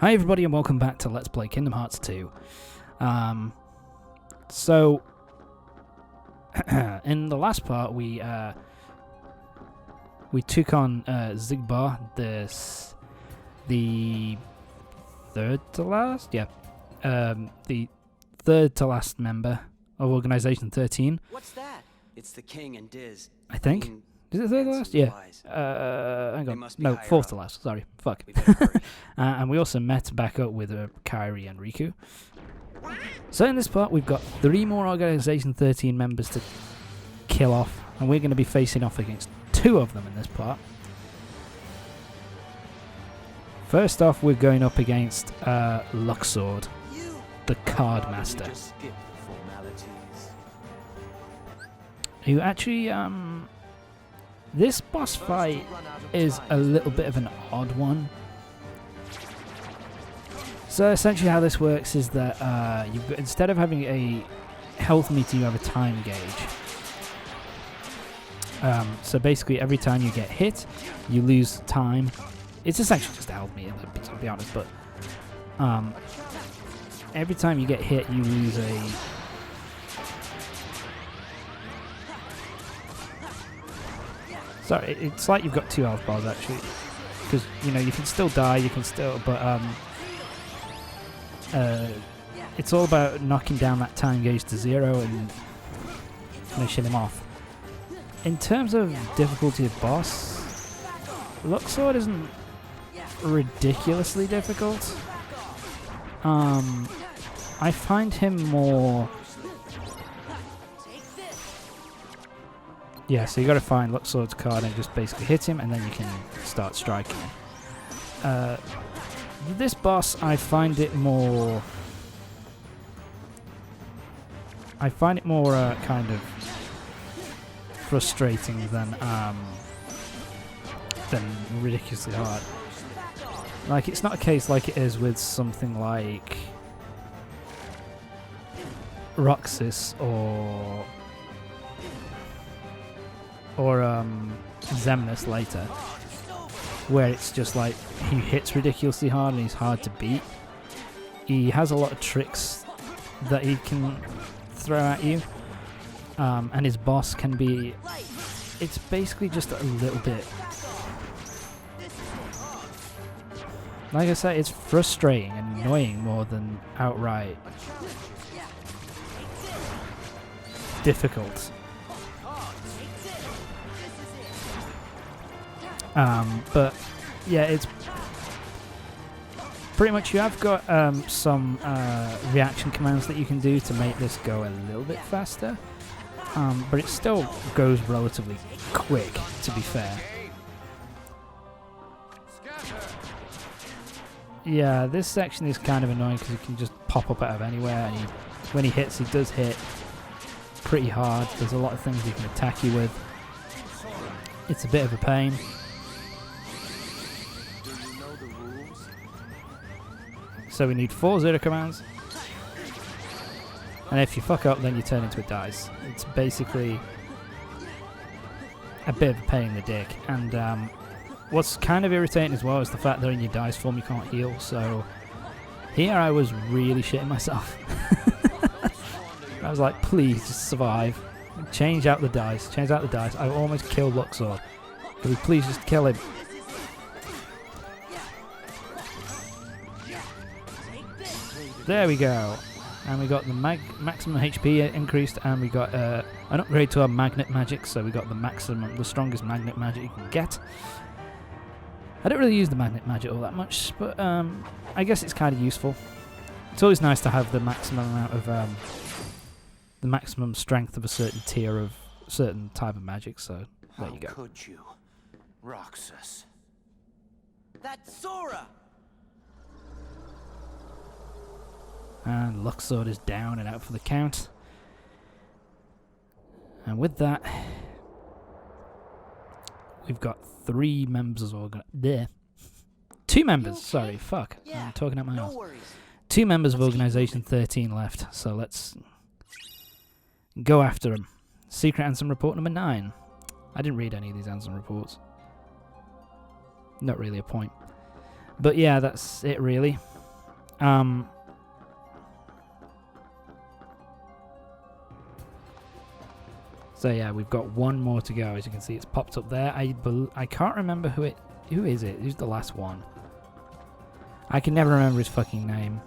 Hi everybody and welcome back to Let's Play Kingdom Hearts 2. So in the last part we took on Xigbar, the third to last? Yeah. The third to last member of Organization 13. What's that? It's the king and Diz. I think. Is it third to last? Yeah. Hang on. No, fourth to last. Sorry. Fuck. And we also met back up with Kairi and Riku. So in this part, we've got 3 more Organization 13 members to kill off. And we're going to be facing off against 2 of them in this part. First off, we're going up against Luxord, the Card Master. Who actually, this boss fight is a little bit of an odd one. So essentially how this works is that you've got, instead of having a health meter, you have a time gauge. So basically every time you get hit, you lose time. It's essentially just a health meter, to be honest, but every time you get hit, you lose a... Sorry, it's like you've got 2 health bars actually, because you know you can still die, you can still, but it's all about knocking down that time gauge to 0 and finishing him off. In terms of difficulty of boss, Luxord isn't ridiculously difficult. I find him more... Yeah, so you got to find Luxord's card and just basically hit him, and then you can start striking him. This boss, I find it more kind of frustrating than ridiculously hard. Like, it's not a case like it is with something like Roxas or Xemnas later, where it's just like he hits ridiculously hard and he's hard to beat. He has a lot of tricks that he can throw at you, and his boss can be... It's basically just a little bit... Like I said, it's frustrating and annoying more than outright difficult. But yeah, it's pretty much, you have got some reaction commands that you can do to make this go a little bit faster, but it still goes relatively quick, to be fair. Yeah, this section is kind of annoying because he can just pop up out of anywhere, and when he hits, he does hit pretty hard. There's a lot of things he can attack you with. It's a bit of a pain. So we need 4 zero commands, and if you fuck up, then you turn into a dice. It's basically a bit of a pain in the dick, and what's kind of irritating as well is the fact that in your dice form you can't heal, so here I was really shitting myself. I was like, please just survive. Change out the dice. Change out the dice. I almost killed Luxord. Could we please just kill him? There we go. And we got the maximum HP increased, and we got an upgrade to our magnet magic, so we got the strongest magnet magic you can get. I don't really use the magnet magic all that much, but I guess it's kind of useful. It's always nice to have the maximum amount of the maximum strength of a certain tier of certain type of magic. So there you go. How could you, Roxas? That's Sora. And Luxord is down and out for the count. And with that, we've got 3 members of there. 2 members, okay? Sorry, fuck. Yeah, I'm talking out my mouth. 2 members of Organization 13 left, so let's go after them. Secret Ansem Report number 9. I didn't read any of these Ansem reports. Not really a point. But yeah, that's it really. So yeah, we've got one more to go. As you can see, it's popped up there. I can't remember who is it? Who's the last one? I can never remember his fucking name.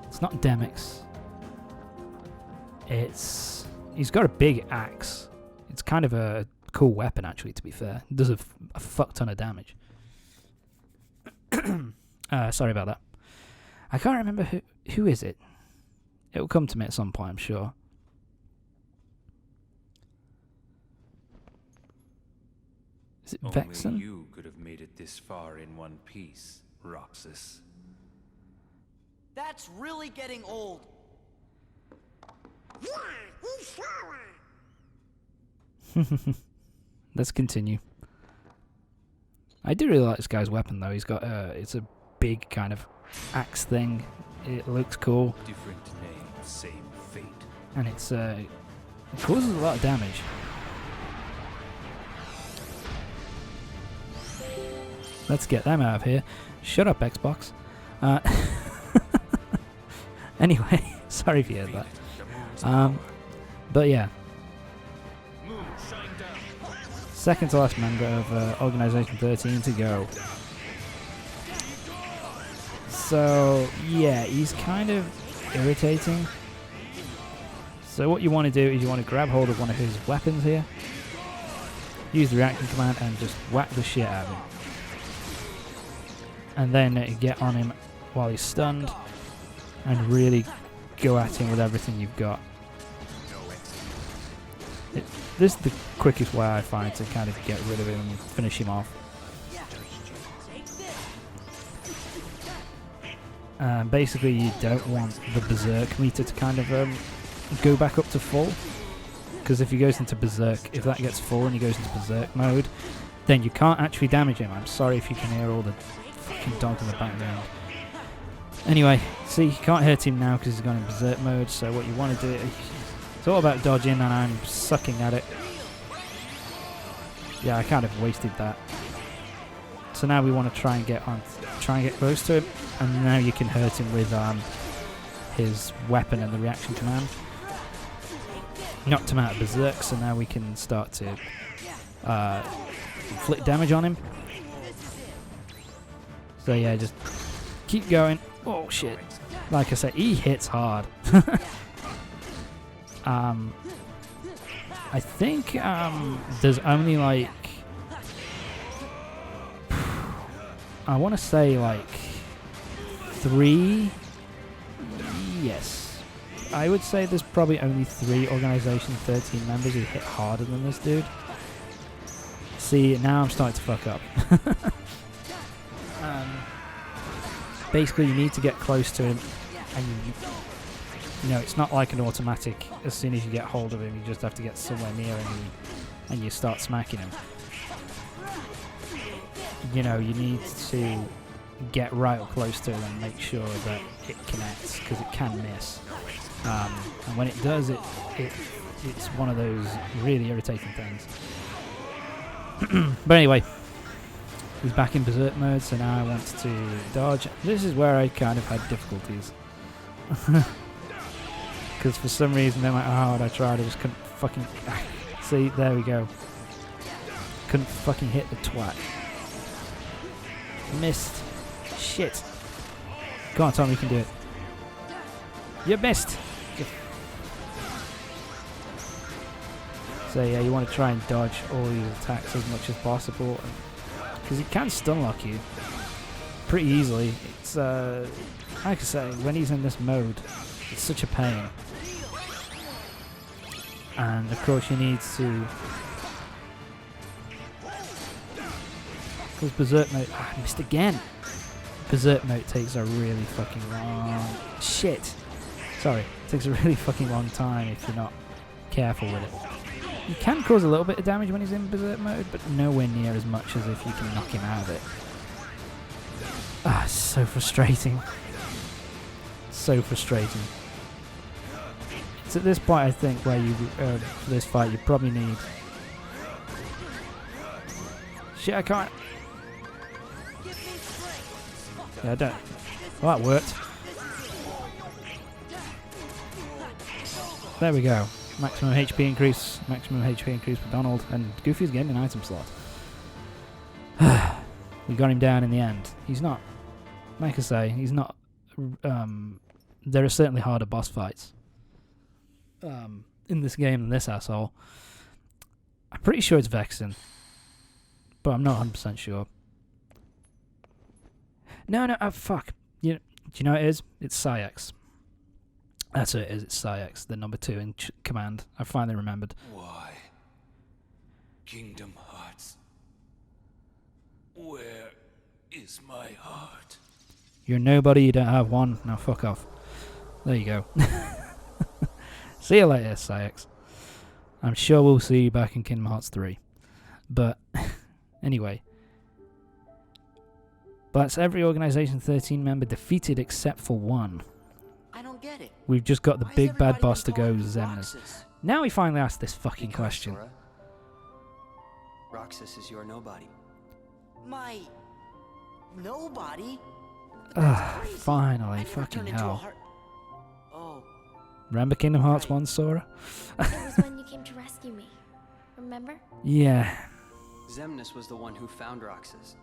It's not Demix. He's got a big axe. It's kind of a cool weapon, actually, to be fair. It does a fuck ton of damage. Sorry about that. I can't remember who is it. It will come to me at some point, I'm sure. Is it Vexen? Only you could have made it this far in one piece, Roxas. That's really getting old. Let's continue. I do really like this guy's weapon, though. He's got it's a big kind of axe thing. It looks cool. Different name, same fate. And it causes a lot of damage. Let's get them out of here. Shut up, Xbox. Anyway, sorry if you heard that. But yeah. Second to last member of Organization 13 to go. So, yeah, he's kind of irritating. So what you want to do is you want to grab hold of one of his weapons here. Use the reaction command and just whack the shit out of him. And then get on him while he's stunned and really go at him with everything you've got. This is the quickest way I find to kind of get rid of him and finish him off. Basically, you don't want the Berserk meter to kind of go back up to full. Because if he goes into Berserk, if that gets full and he goes into Berserk mode, then you can't actually damage him. I'm sorry if you can hear all the fucking dogs in the background. Anyway, see, you can't hurt him now because he's gone in Berserk mode, so what you want to do, it's all about dodging, and I'm sucking at it. Yeah, I kind of wasted that. So now we want to try and get close to him, and now you can hurt him with his weapon and the reaction command. Knocked him out of Berserk, so now we can start to inflict damage on him. So yeah, just keep going. Oh shit. Like I said, he hits hard. I think there's only like, I want to say like 3. Yes, I would say there's probably only 3 Organization 13 members who hit harder than this dude. See, now I'm starting to fuck up. Basically, you need to get close to him, and you know, it's not like an automatic. As soon as you get hold of him, you just have to get somewhere near him and you start smacking him. You know, you need to get right up close to him and make sure that it connects, because it can miss. And when it does, it's one of those really irritating things. But anyway, he's back in Berserk mode, so now I want to dodge. This is where I kind of had difficulties. Because for some reason, no matter how hard I tried, I just couldn't fucking... See, there we go. Couldn't fucking hit the twat. Missed. Shit. Come on, Tom, you can do it. You missed. So yeah, you want to try and dodge all these attacks as much as possible, because it can stun lock you pretty easily. It's like I say, when he's in this mode, it's such a pain. And of course you need to, because Berserk mode, I missed again. Berserk mode takes a really fucking long Sorry, it takes a really fucking long time if you're not careful with it. You can cause a little bit of damage when he's in Berserk mode, but nowhere near as much as if you can knock him out of it. Ah, it's so frustrating. So frustrating. It's at this point, I think, where you, for this fight, you probably need... Shit, I can't... Yeah, I don't... Well, that worked. There we go. Maximum HP increase. Maximum HP increase for Donald. And Goofy's getting an item slot. We got him down in the end. He's not... Like I say, he's not... there are certainly harder boss fights in this game than this asshole. I'm pretty sure it's Vexen. But I'm not 100% sure. No, fuck. Do you know what it is? It's Saiix. That's what it is, it's Saiix, the number 2 in command. I finally remembered. Why? Kingdom Hearts. Where is my heart? You're nobody, you don't have one. Now fuck off. There you go. See you later, Saiix. I'm sure we'll see you back in Kingdom Hearts 3. But, anyway. That's every Organization 13 member defeated except for one. I don't get it. We've just got the Why has big bad everybody boss to been go, calling you Xemnas. Roxas? Now we finally ask this fucking Because, question. Sora, Roxas is your nobody. My... nobody? Crazy. Finally, I never fucking turned into a hell. heart... Oh, Remember Kingdom Hearts Right. 1, Sora? It was when you came to rescue me. Remember? Yeah. Xemnas was the one who found Roxas.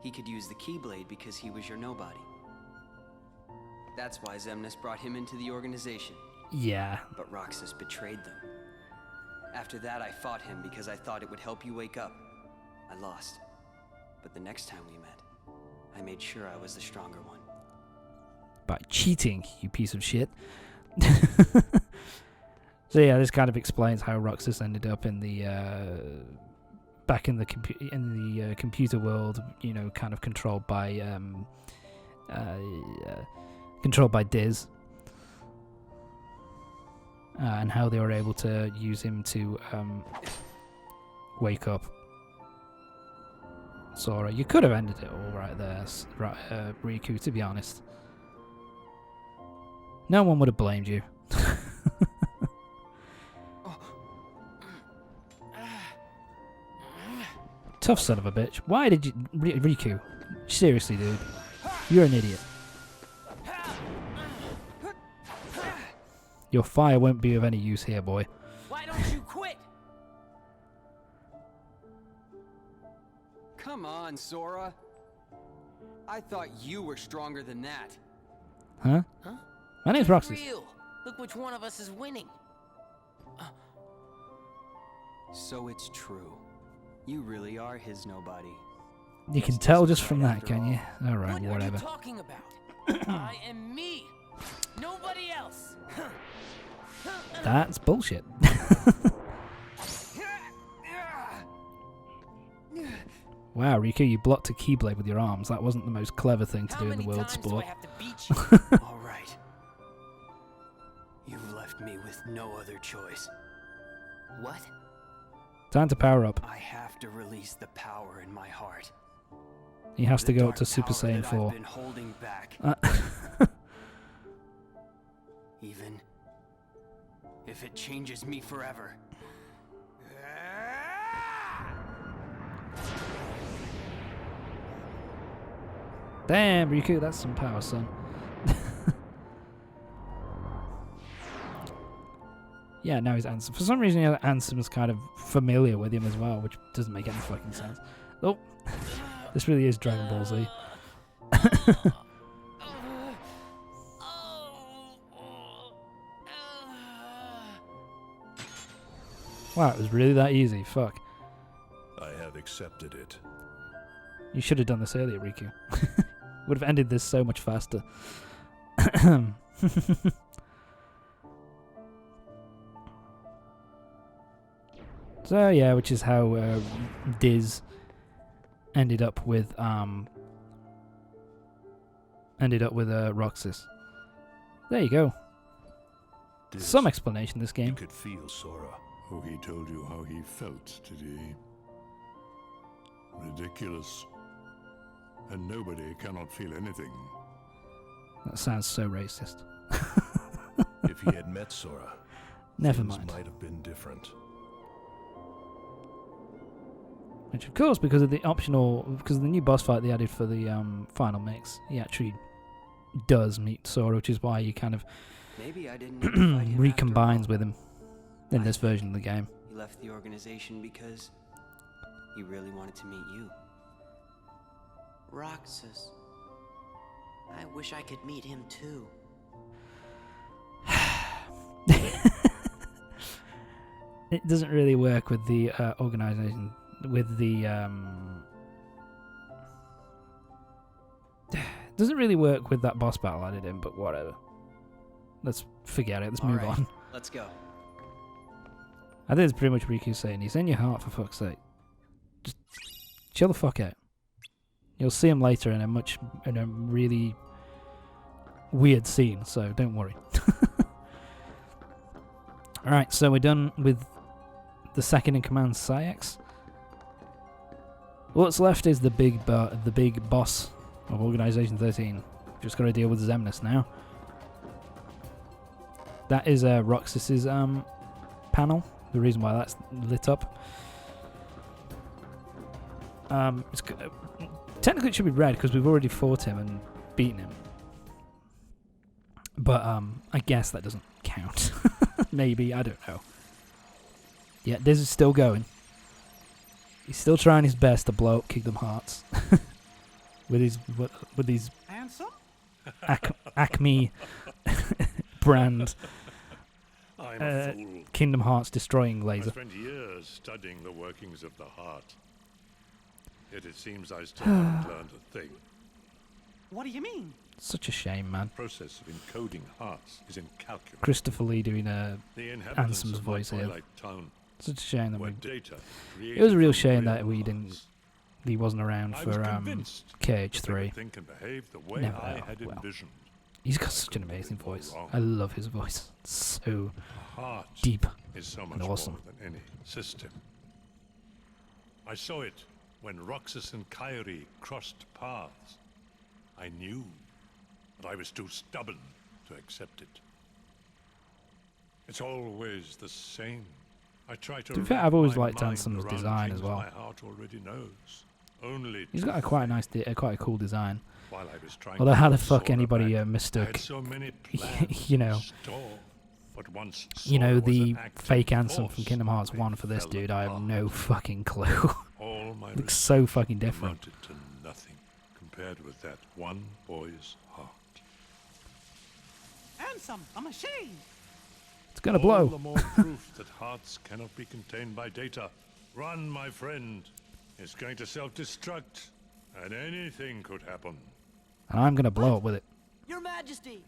He could use the Keyblade because he was your nobody. That's why Xemnas brought him into the organization. Yeah. But Roxas betrayed them. After that, I fought him because I thought it would help you wake up. I lost. But the next time we met, I made sure I was the stronger one. By cheating, you piece of shit. So yeah, this kind of explains how Roxas ended up in the back in the computer world. You know, kind of controlled by Diz, and how they were able to use him to wake up Sora. You could have ended it all right there, Riku. To be honest, no one would have blamed you. Tough son of a bitch. Why did you... Riku, seriously, dude. You're an idiot. Your fire won't be of any use here, boy. why don't you quit? Come on, Sora. I thought you were stronger than that. Huh? Huh? My name's Roxas. Real. Look which one of us is winning. So it's true. You really are his nobody. You can Yes, tell this just is from right that, after can you? Alright, What are whatever. you talking about? I am me. Nobody else. That's bullshit. Wow, Riku, you blocked a Keyblade with your arms. That wasn't the most clever thing to How do in the many world times do sport. I have to beat you? All right. You've left me with no other choice. What? Time to power up. I have to release the power in my heart. He has to The go up dark to Super power Saiyan that 4. I've been holding back, even if it changes me forever. Damn, Riku, that's some power, son. Yeah, now he's Ansem. For some reason, Ansem's kind of familiar with him as well, which doesn't make any fucking sense. Oh, this really is Dragon Ball Z. Wow, it was really that easy. Fuck. I have accepted it. You should have done this earlier, Riku. Would have ended this so much faster. So yeah, which is how Diz ended up with Roxas. There you go. Diz, Some explanation this you game. could feel Sora. Oh, he told you how he felt, did he? Ridiculous. And nobody cannot feel anything. That sounds so racist. If he had met Sora, Never things mind. might have been different. Which, of course, because of the new boss fight they added for the final mix, he actually does meet Sora, which is why you kind of Maybe I didn't need to fight him recombines after with him in this version of the game. all. He left the organization because he really wanted to meet you. Roxas. I wish I could meet him too. It doesn't really work with the organization, with the doesn't really work with that boss battle I did in, but whatever. Let's forget it. Let's move All right, on. Let's go. I think it's pretty much Riku saying, he's in your heart, for fuck's sake. Just chill the fuck out. You'll see him later in a really weird scene, so don't worry. Alright, so we're done with the second in command, Saiix. What's left is the big boss of Organization 13. Just got to deal with Xemnas now. That is Roxas's panel. The reason why that's lit up. Technically it should be red because we've already fought him and beaten him. But I guess that doesn't count. Maybe, I don't know. Yeah, this is still going. He's still trying his best to blow up Kingdom Hearts with his Acme brand I'm a fool. Kingdom Hearts destroying I laser. spent years studying the workings of the heart. Yet it seems I still haven't learned a thing. What do you mean? Such a shame, man. The process of encoding hearts is incalculable. Christopher Lee doing The inhabitants Ansom's of my voice here. twilight town Such a shame that were we. data It was a real created shame from that real we didn't. hearts. He wasn't around I was for convinced that they KH3. would think and behave the way Never I are, had well. envisioned. He's got such an amazing voice. wrong. I love his voice. It's so A heart deep. is so and much awesome. more than any system. I saw it when Roxas and Kairi crossed paths. I knew, but I was too stubborn to accept it. It's always the same. I try to. To be fair, wrap I've always my liked mind Ansom's around design things as well. My heart already knows. Only He's to got a quite a nice, think. quite a cool design. While I was trying Although to how the get fuck Sora anybody back, I mistook, had so many plans you know, in store, but once you know, Sora was the an active fake Ansem from force, Kingdom Hearts they 1 for this fell dude, I have apart. no fucking clue. All my Looks so fucking research different. amounted to nothing compared with that one boy's heart. Ansem, I'm ashamed. It's gonna All the blow. more proof that hearts cannot be contained by data. Run, my friend. It's going to self-destruct, and anything could happen. And I'm gonna blow up with it. Your Majesty.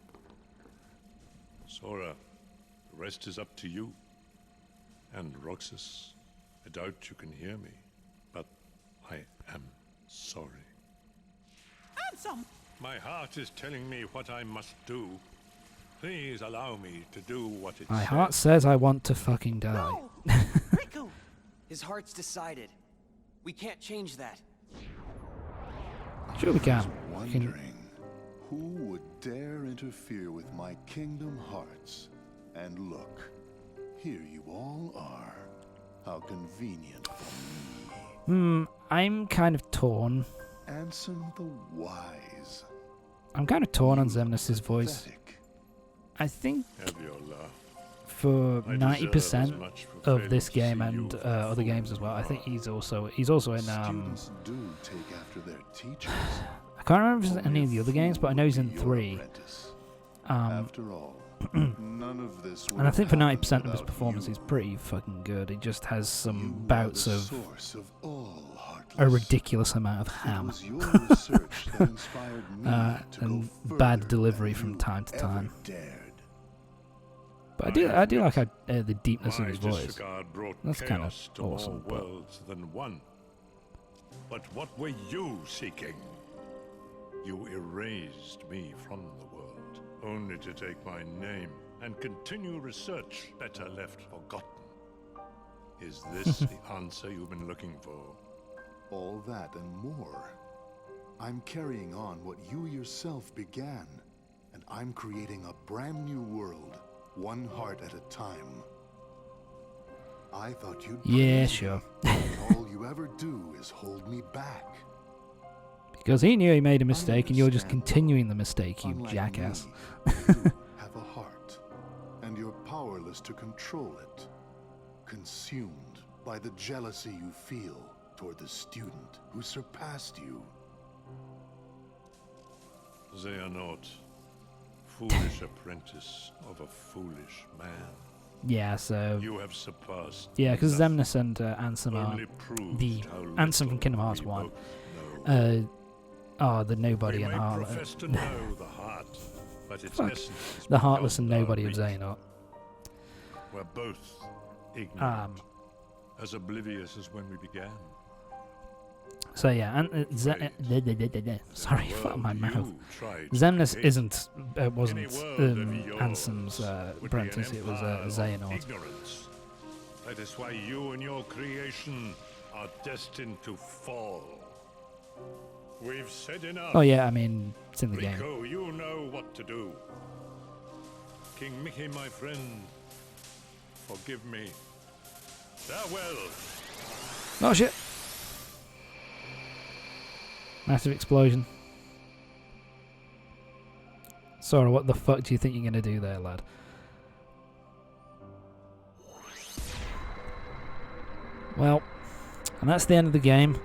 Sora, the rest is up to you. And Roxas, I doubt you can hear me, but I am sorry. Ansem. My heart is telling me what I must do. Please allow me to do what it My says. heart says I want to fucking die. No. Riku. His heart's decided. We can't change that. Sure we can. We can- Wondering who would dare interfere with my Kingdom Hearts. And look, here you all are. How convenient for me. I'm kind of torn. Ansem the Wise. I'm kind of torn on You look Xemnas' voice. pathetic. I think Have your laugh. for I 90% deserve as much for of failing this to game see and you other fool games as well. I think you he's also in Students do take after their teachers. I can't remember if it's Only any of a the other games, but I fool know he's would in be your 3. apprentice. Um, After all, none of this would and I have think for happened 90% of his without performance, you. he's pretty fucking good. He just has You some are bouts the of source of all heartless. a ridiculous amount of It ham was your research that inspired me to go and further bad delivery than from you time to ever time. dared. But I do like the deepness of My his voice. disregard brought That's kinda chaos to awesome, more but- worlds than one. But what were you seeking? You erased me from the world, only to take my name and continue research better left forgotten. Is this the answer you've been looking for? All that and more. I'm carrying on what you yourself began, and I'm creating a brand new world, one heart at a time. I thought you'd Yeah, praise sure. me, but all you ever do is hold me back. Because he knew he made a mistake, and you're just understand. continuing the mistake, you Unlike jackass. me, you have a heart. and you're powerless to control it. Consumed by the jealousy you feel toward the student who surpassed you. Xehanort, foolish apprentice of a foolish man. Yeah, so... You have surpassed. Yeah, because nothing. Xemnas and Ansem are... Only proved The how Ansem from little Kingdom Hearts we 1 both know. are the nobody We and may heart... profess to know the heart, but its Fuck. essence is the heartless and beyond our nobody of reach. Xehanort. We're both ignorant, Um, as oblivious as when we began. So yeah, and sorry, The fuck my world mouth. you tried to Xemnas create, wasn't any world of yours Ansem's would be an apprentice, it was empire of Xehanort. ignorance. That is why you and your creation are destined to fall. We've said enough. Oh yeah, I mean, it's in the game. Riku, you know what to do. King Mickey, my friend, forgive me. Farewell. Oh shit! Massive explosion. Sora, what the fuck do you think you're gonna do there, lad? Well, and that's the end of the game.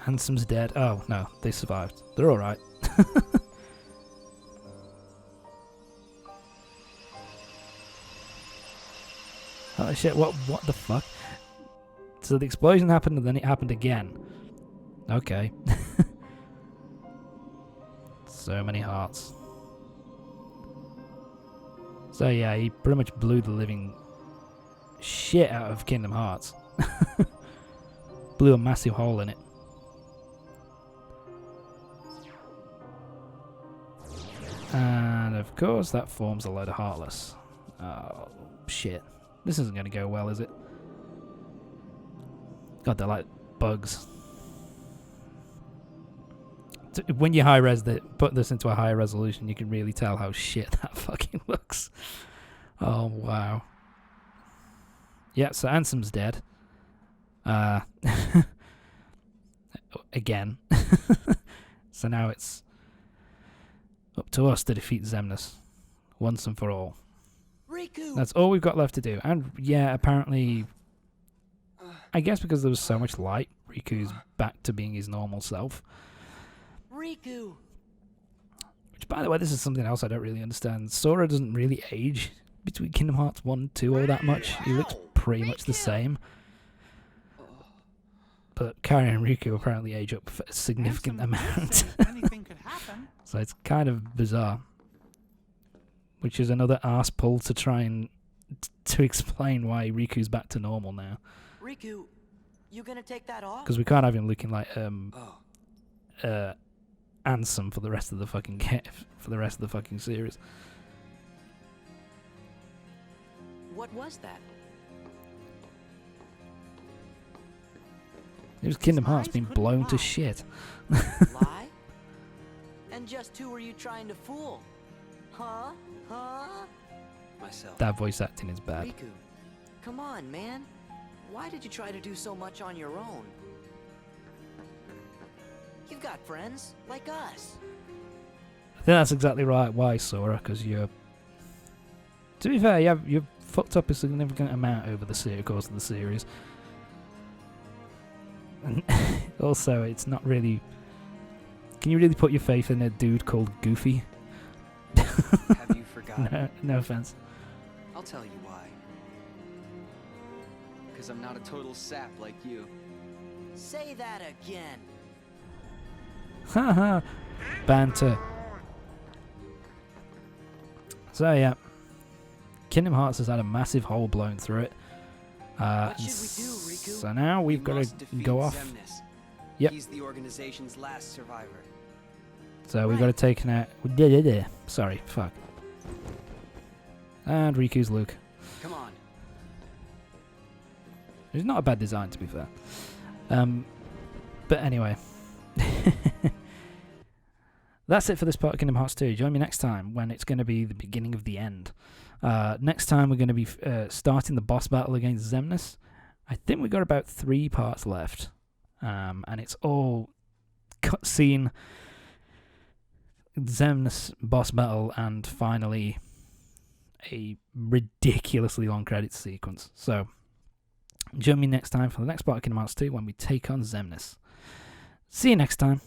Ansem's dead. Oh no, they survived. They're alright. Oh shit, what the fuck? So the explosion happened and then it happened again. Okay. So many hearts. So yeah, he pretty much blew the living shit out of Kingdom Hearts. Blew a massive hole in it. And of course that forms a load of Heartless. Oh shit. This isn't going to go well, is it? God, they're like bugs. When you put this into a higher resolution, you can really tell how shit that fucking looks. Oh, wow. Yeah, so Ansem's dead. Again. So now it's up to us to defeat Xemnas. Once and for all. Riku! That's all we've got left to do. And yeah, apparently... I guess because there was so much light, Riku's back to being his normal self. Riku! Which, by the way, this is something else I don't really understand. Sora doesn't really age between Kingdom Hearts 1 and 2 all that much. He looks pretty much the same. But Kairi and Riku apparently age up a significant amount. Anything could happen. So it's kind of bizarre. Which is another arse pull to try and to explain why Riku's back to normal now. Riku, you gonna take that off? Because we can't have him looking like Ansem for the rest of the fucking series. What was that? It was Kingdom Hearts Eyes being couldn't blown to lie. shit. Lie? And just who were you trying to fool? Huh? Huh? Myself. That voice acting is bad. Riku, come on, man. Why did you try to do so much on your own? You've got friends like us. I think that's exactly right. Why, Sora? Because you're... To be fair, you've fucked up a significant amount over the course of the series. And also, it's not really... Can you really put your faith in a dude called Goofy? Have you forgotten? No offense. I'll tell you why. Because I'm not a total sap like you. Say that again. Haha. Banter. So yeah. Kingdom Hearts has had a massive hole blown through it. What should we do, Riku? So now we've got must to defeat go off. Xemnas. Yep. He's the organization's last survivor. So we've got to take an out. Sorry, fuck. And Riku's Luke. Come on. It's not a bad design, to be fair. But anyway. That's it for this part of Kingdom Hearts 2. Join me next time when it's going to be the beginning of the end. Next time we're going to be starting the boss battle against Xemnas. I think we've got about 3 parts left. And it's all cutscene, Xemnas boss battle, and finally a ridiculously long credits sequence. So, join me next time for the next part of Kingdom Hearts 2 when we take on Xemnas. See you next time.